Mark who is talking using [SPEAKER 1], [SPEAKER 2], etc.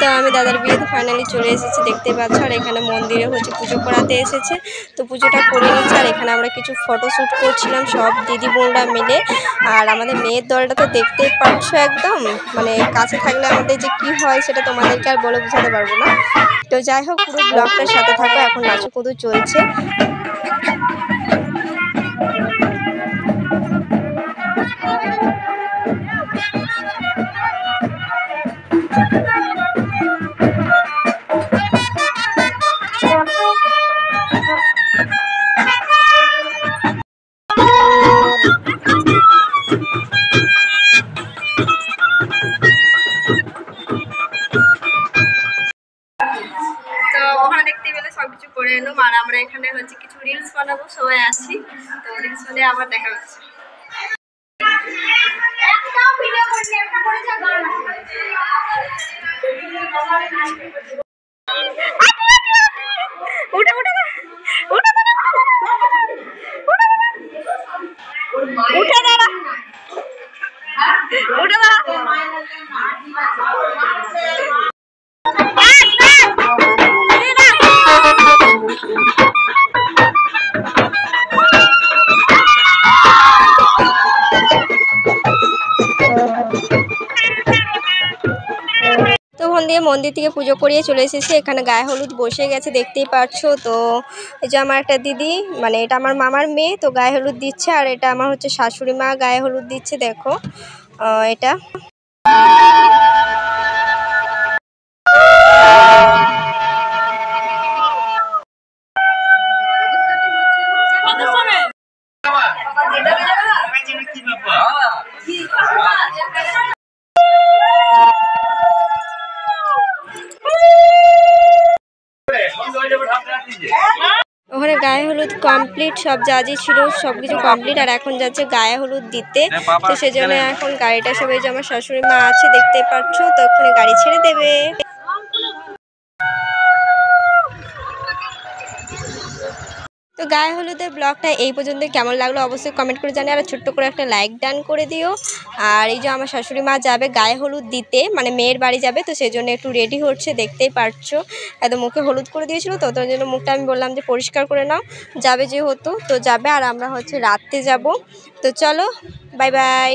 [SPEAKER 1] তো আমি দাদার বিয়েতে ফাইনালি চলে এসেছি, দেখতে পাচ্ছ। আর এখানে মন্দিরে হচ্ছে পুজো করাতে এসেছে, তো পুজোটা করে নিচ্ছে। আর এখানে আমরা কিছু ফটোশ্যুট করছিলাম সব দিদি বোনরা মিলে। আর আমাদের মেয়ের দলটা তো দেখতেই পাচ্ছ, একদম মানে কাছে থাকলে আমাদের যে কি হয় সেটা তোমাদেরকে আর বলে বোঝাতে পারবো না। তো যাই হোক, পুরো ব্লগটার সাথে থাকো, এখন নাচকুদু চলছে। দেখতে পেলে সবকিছু করে এলাম। আর আমরা এখানে হচ্ছে কিছু রিলস বানাবো, সবাই আসি। তো রিলস বানিয়ে আবার দেখা হচ্ছে। উঠে দাঁড়া, উঠে দাঁড়া। তো ওখান দিয়ে মন্দির থেকে পুজো করিয়ে চলে এসেছে। এখানে গায়ে হলুদ বসে গেছে, দেখতেই পাচ্ছো। তো এই যে আমার একটা দিদি, মানে এটা আমার মামার মেয়ে, তো গায়ে হলুদ দিচ্ছে। আর এটা আমার হচ্ছে শাশুড়ি মা গায়ে হলুদ দিচ্ছে, দেখো এটা। ওখানে গায়ে হলুদ কমপ্লিট, সব যা যা ছিল সব কিছু কমপ্লিট। আর এখন যাচ্ছে গায়ে হলুদ দিতে। তো সেজন্য এখন গাড়িটা সবাই, যে আমার শাশুড়ি মা আছে দেখতে পাচ্ছ, তো ওখানে গাড়ি ছেড়ে দেবে। তো গায়ে হলুদের ব্লগটা এই পর্যন্ত কেমন লাগলো অবশ্যই কমেন্ট করে জানিয়ে, আর ছোট্ট করে একটা লাইক ডান করে দিও। আর এই যে আমার শাশুড়ি মা যাবে গায়ে হলুদ দিতে, মানে মেয়ের বাড়ি যাবে, তো সেই জন্য একটু রেডি হচ্ছে, দেখতেই পারছো। একদম মুখে হলুদ করে দিয়েছিল, তো তার জন্য মুখটা আমি বললাম যে পরিষ্কার করে নাও, যাবে যেহেতু তো যাবে। আর আমরা হচ্ছে রাত্রে যাব। তো চলো, বাই বাই।